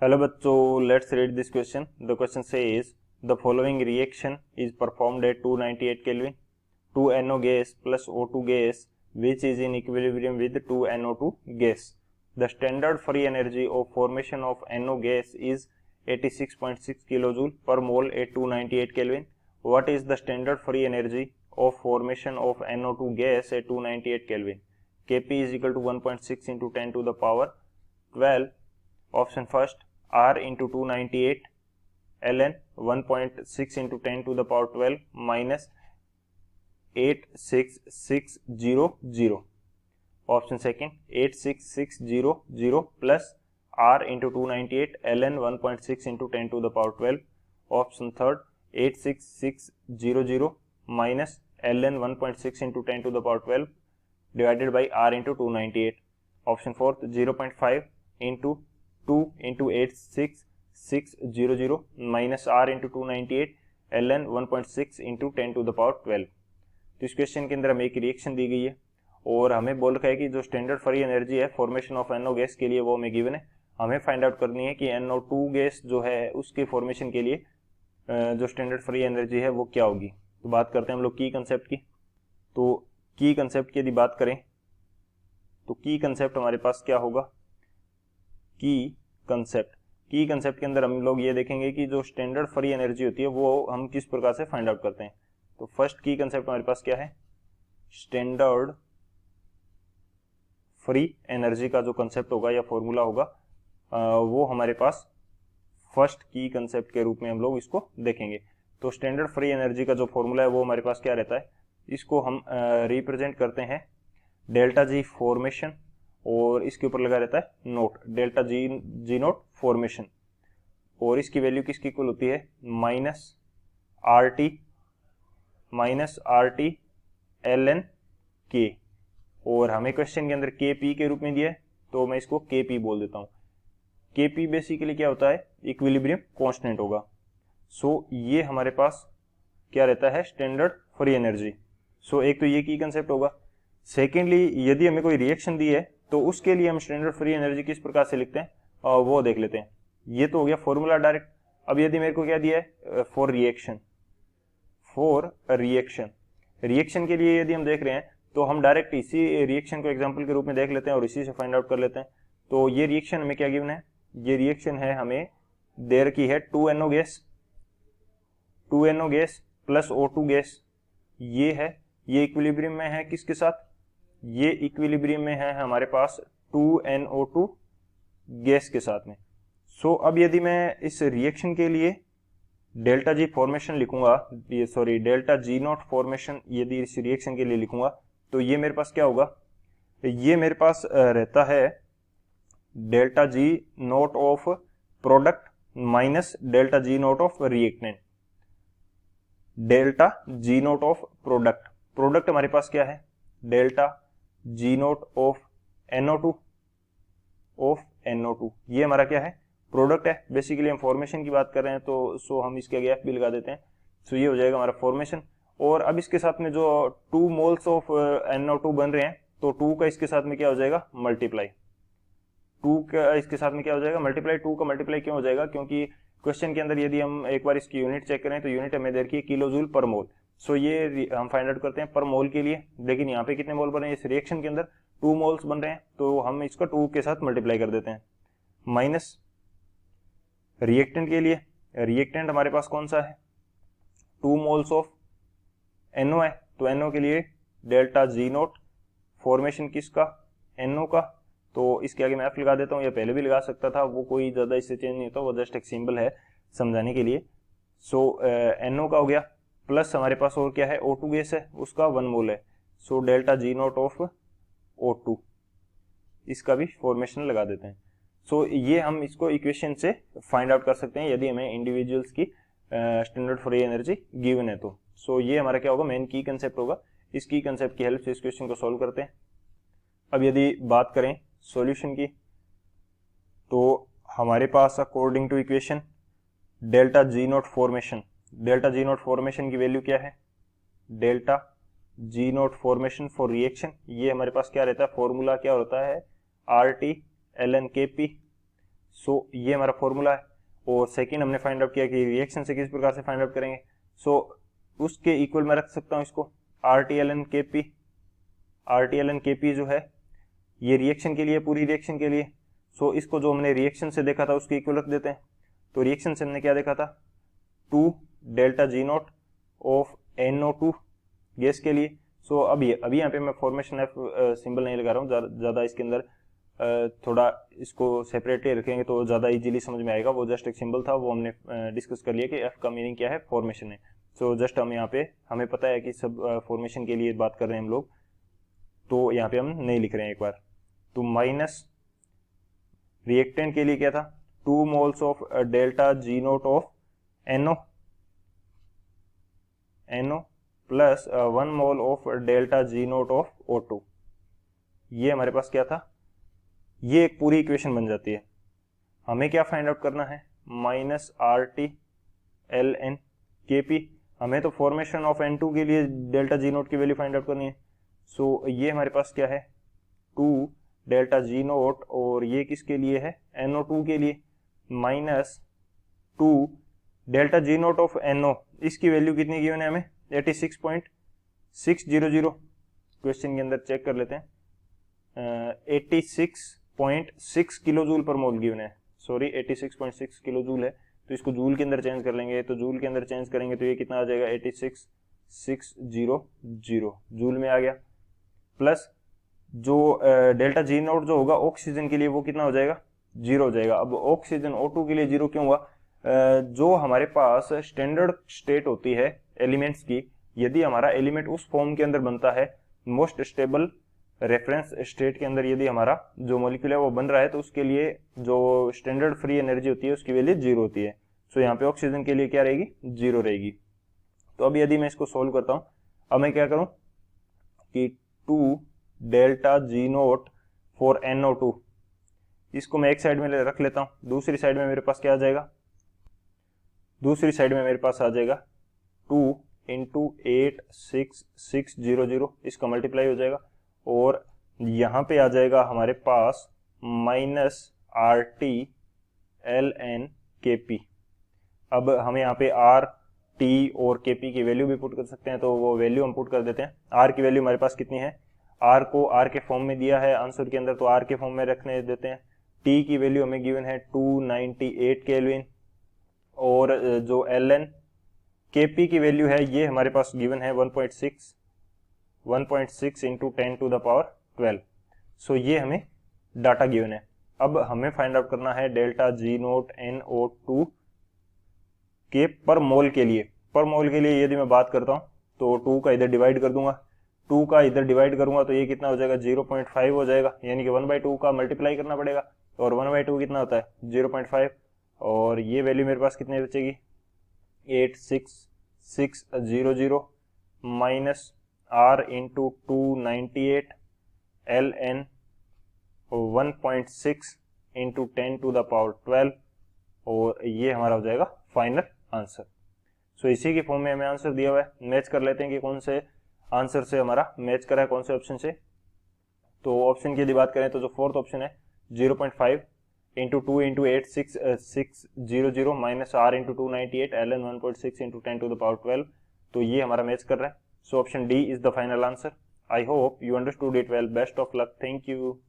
Hello बच्चों, let's read this question. The question says the following reaction is performed eight 298 kelvin. 2NO gas plus O2 gas which is in equilibrium with 2NO2 gas. The standard free energy of formation of NO gas is 86.6 kilojoule per mole at 298 Kelvin. What is the standard free energy of formation of NO2 gas at 298 Kelvin? Kp is equal to 1.6 into 10 to the power 12. Option first, R into 298 ln 1.6 into 10 to the power 12 minus 86600. Option second, 86600 plus R into 298 ln 1.6 into 10 to the power 12. Option third, 86600 minus ln 1.6 into 10 to the power 12 divided by R into 298. Option fourth, 0.5 into 2 into 86600 minus R into 298 ln 1.6 into 10 to the power 12. तो इस question के अंदर हमें एक reaction दी गई है और हमें बोल रखा है कि जो स्टैंडर्ड फ्री एनर्जी है फॉर्मेशन ऑफ NO गैस के लिए वो हमें गिवन है। हमें फाइंड आउट करनी है कि NO2 गैस जो है उसके फॉर्मेशन के लिए जो स्टैंडर्ड फ्री एनर्जी है वो क्या होगी। तो बात करते हैं हम लोग की कंसेप्ट की। तो की कंसेप्ट की यदि बात करें तो की कंसेप्ट हमारे पास क्या होगा। की कंसेप्ट के अंदर हम लोग ये देखेंगे कि जो स्टैंडर्ड फ्री एनर्जी होती है वो हम किस प्रकार से फाइंड आउट करते हैं। तो फर्स्ट की कंसेप्ट हमारे पास क्या है, स्टैंडर्ड फ्री एनर्जी का जो कंसेप्ट होगा या फॉर्मूला होगा वो हमारे पास फर्स्ट की कंसेप्ट के रूप में हम लोग इसको देखेंगे। तो स्टैंडर्ड फ्री एनर्जी का जो फॉर्मूला है वो हमारे पास क्या रहता है, इसको हम रिप्रेजेंट करते हैं डेल्टा जी फॉर्मेशन और इसके ऊपर लगा रहता है नोट, डेल्टा जी नोट फॉर्मेशन, और इसकी वैल्यू किसकी इक्वल होती है minus r t l n के, और हमें क्वेश्चन के अंदर के पी के रूप में दिया है तो मैं इसको के पी बोल देता हूँ। के पी बेसिकली क्या होता है, इक्विलिब्रियम कांस्टेंट होगा। सो ये हमारे पास क्या रहता है, स्टैंडर्ड फ्री एनर्जी। सो एक तो ये की कंसेप्ट होगा। सेकेंडली, यदि हमें कोई रिएक्शन दी है तो उसके लिए हम स्टैंडर्ड फ्री एनर्जी किस प्रकार से लिखते हैं और वो देख लेते हैं। ये तो हो गया फॉर्मूला डायरेक्ट। अब यदि मेरे को क्या दिया है, फॉर रिएक्शन के लिए यदि हम देख रहे हैं तो हम डायरेक्ट इसी रिएक्शन को एग्जांपल के रूप में देख लेते हैं और इसी से फाइंड आउट कर लेते हैं। तो ये रिएक्शन हमें क्या गिवन है, ये रिएक्शन है हमें देर की है 2NO gas plus O2 gas. ये है, ये इक्विलिब्रियम में है किसके साथ, ये इक्विलिब्रियम में है हमारे पास 2NO2 गैस के साथ में। सो अब यदि मैं इस रिएक्शन के लिए डेल्टा जी फॉर्मेशन लिखूंगा, डेल्टा जी नॉट फॉर्मेशन यदि इस रिएक्शन के लिए लिखूंगा तो ये मेरे पास क्या होगा, ये मेरे पास रहता है delta ji not of product minus delta G not of reactant. Delta G not of product हमारे पास क्या है, delta ji note of NO2 ये हमारा क्या है, प्रोडक्ट है। बेसिकली हम फॉर्मेशन की बात कर रहे हैं तो सो हम इसके आगे F भी लगा देते हैं। सो ये हो जाएगा हमारा फॉर्मेशन। और अब इसके साथ में जो 2 मोल्स ऑफ NO2 बन रहे हैं तो 2 का इसके साथ में क्या हो जाएगा, मल्टीप्लाई। 2 का इसके साथ में क्या हो जाएगा, मल्टीप्लाई। 2 का मल्टीप्लाई क्यों हो जाएगा, क्योंकि क्वेश्चन के अंदर यदि हम एक बार इसकी यूनिट चेक करें तो यूनिट हमें दे रखी है किलो जूल पर मोल। सो ये हम फाइंड आउट करते हैं पर मोल के लिए, लेकिन यहाँ पे कितने मोल बन रहे हैं, इस रिएक्शन के अंदर 2 मोल्स बन रहे हैं तो हम इसका 2 के साथ मल्टीप्लाई कर देते हैं। माइनस रिएक्टेंट के लिए, रिएक्टेंट हमारे पास कौन सा है, 2 मोल्स ऑफ NO है तो NO के लिए डेल्टा जी नोट फॉर्मेशन किसका, NO का। तो इसके आगे मैं F लगा देता हूँ, या पहले भी लगा सकता था, वो कोई ज़्यादा इससे चेंज नहीं होता, वो जस्ट एक सिंबल है समझाने के लिए। सो NO का हो गया, प्लस हमारे पास और क्या है, O2 गैस है, उसका 1 मोल है। So delta G note of O2 इसका भी फॉर्मेशन लगा देते हैं। सो ये हम इसको इक्वेशन से फाइंड आउट कर सकते हैं यदि हमें इंडिविजुअल्स की स्टैंडर्ड फ्री एनर्जी गिवन है तो। सो ये हमारा क्या होगा, मेन की कंसेप्ट होगा। इस की कंसेप्ट की हेल्प से इस क्वेश्चन को सॉल्व करते हैं। अब यदि बात करें सॉल्यूशन की तो हमारे पास according to equation delta ji note formation की वैल्यू क्या है, delta ji note formation for reaction, ये हमारे पास क्या रहता है, फॉर्मूला क्या होता है, RT ln KP। सो ये हमारा फॉर्मूला है। और सेकंड हमने फाइंड आउट किया कि रिएक्शन से किस प्रकार से फाइंड आउट करेंगे। सो उसके इक्वल मैं रख सकता हूँ इसको RTLN KP। RTLN KP जो है ये रिएक्शन के लिए, पूरी रिएक्शन के लिए। सो इसको जो हमने रिएक्शन से देखा था उसके इक्वल रख देते हैं। तो रिएक्शन से हमने क्या देखा था, 2 delta G0 of NO2 gas के लिए। सो अभी यहाँ पे मैं फॉर्मेशन एफ सिंबल नहीं लगा रहा हूँ, ज़्यादा इसके अंदर थोड़ा इसको सेपरेटली रखेंगे तो ज़्यादा इजीली समझ में आएगा। वो जस्ट एक सिंबल था, वो हमने डिस्कस कर लिया कि एफ का मीनिंग क्या है, फॉर्मेशन है। सो जस्ट हम यहाँ पे, हमें पता है कि सब फॉर्मेशन के लिए बात कर रहे हैं हम लोग, तो यहाँ पे हम नहीं लिख रहे हैं एक बार। तो माइनस रिएक्टेंट के लिए क्या था, 2 moles of delta G0 of NO plus 1 mole of delta G0 of O2। ये हमारे पास क्या था, ये एक पूरी इक्वेशन बन जाती है। हमें क्या फाइंड आउट करना है, माइनस RTLN KP। हमें तो फॉर्मेशन ऑफ N2 के लिए डेल्टा G0 की वैल्यू फाइंड आउट करनी है। सो ये हमारे पास क्या है, 2 डेल्टा G0, और ये किसके लिए है, NO2 के लिए, minus 2 delta G0 of NO। इसकी वैल्यू कितनी गिवन है हमें, 86.600। क्वेश्चन के अंदर चेक कर लेते हैं, 86.6 किलो जूल पर मोल गिवन है, सॉरी 86.6 किलो जूल है। तो इसको जूल के अंदर चेंज कर लेंगे, तो जूल के अंदर चेंज करेंगे तो ये कितना आ जाएगा, 86,600 जूल में आ गया। प्लस जो डेल्टा G0 जो होगा ऑक्सीजन के लिए वो कितना हो जाएगा, 0 हो जाएगा। अब ऑक्सीजन O2 के लिए 0 क्यों हुआ, जो हमारे पास स्टैंडर्ड स्टेट होती है एलिमेंट्स की, यदि हमारा एलिमेंट उस फॉर्म के अंदर बनता है, मोस्ट स्टेबल रेफरेंस स्टेट के अंदर यदि हमारा जो मॉलिक्यूल है वो बन रहा है, तो उसके लिए जो स्टैंडर्ड फ्री एनर्जी होती है उसकी वैल्यू 0 होती है। सो यहाँ पे ऑक्सीजन के लिए क्या रहेगी, 0 रहेगी। तो अब यदि मैं इसको सोल्व करता हूँ, अब मैं क्या करूँ कि 2 डेल्टा G0 फॉर NO2, इसको मैं एक साइड में रख लेता हूँ। दूसरी साइड में मेरे पास क्या आ जाएगा, दूसरी साइड में मेरे पास आ जाएगा 2 इंटू 86600, इसका मल्टीप्लाई हो जाएगा, और यहाँ पे आ जाएगा हमारे पास माइनस RTLN KP। अब हमें यहाँ पे R, T और KP की वैल्यू भी पुट कर सकते हैं, तो वो वैल्यू हम पुट कर देते हैं। R की वैल्यू हमारे पास कितनी है, R को R के फॉर्म में दिया है आंसर के अंदर, तो R के फॉर्म में रखने देते हैं। T की वैल्यू हमें गिवन है 298 केल्विन, और जो LN KP की वैल्यू है ये हमारे पास गिवन है 1.6 इंटू 10 टू द पावर 12। सो ये हमें डाटा गिवन है। अब हमें फाइंड आउट करना है डेल्टा G0 NO2 के पर मोल के लिए। पर मोल के लिए यदि मैं बात करता हूं तो 2 का इधर डिवाइड कर दूंगा, 2 का इधर डिवाइड करूंगा तो ये कितना हो जाएगा, 0.5 हो जाएगा, यानी कि 1/2 का मल्टीप्लाई करना पड़ेगा, और 1/2 कितना होता है, 0.5, और ये वैल्यू मेरे पास कितने बचेगी, 86600 minus R into 298 LN 1.6 into 10 to the power 12, और ये हमारा हो जाएगा फाइनल आंसर। सो इसी के फॉर्म में हमें आंसर दिया हुआ है। मैच कर लेते हैं कि कौन से आंसर से हमारा मैच करा है, कौन से ऑप्शन से। तो ऑप्शन की यदि बात करें तो जो फोर्थ ऑप्शन है 0.5 into 2 into 86600 minus R into 298 LN 1.6 into 10 to the power 12, तो ये हमारा मैच कर रहा है। So option d is the final answer. I hope you understood it well. Best of luck, thank you.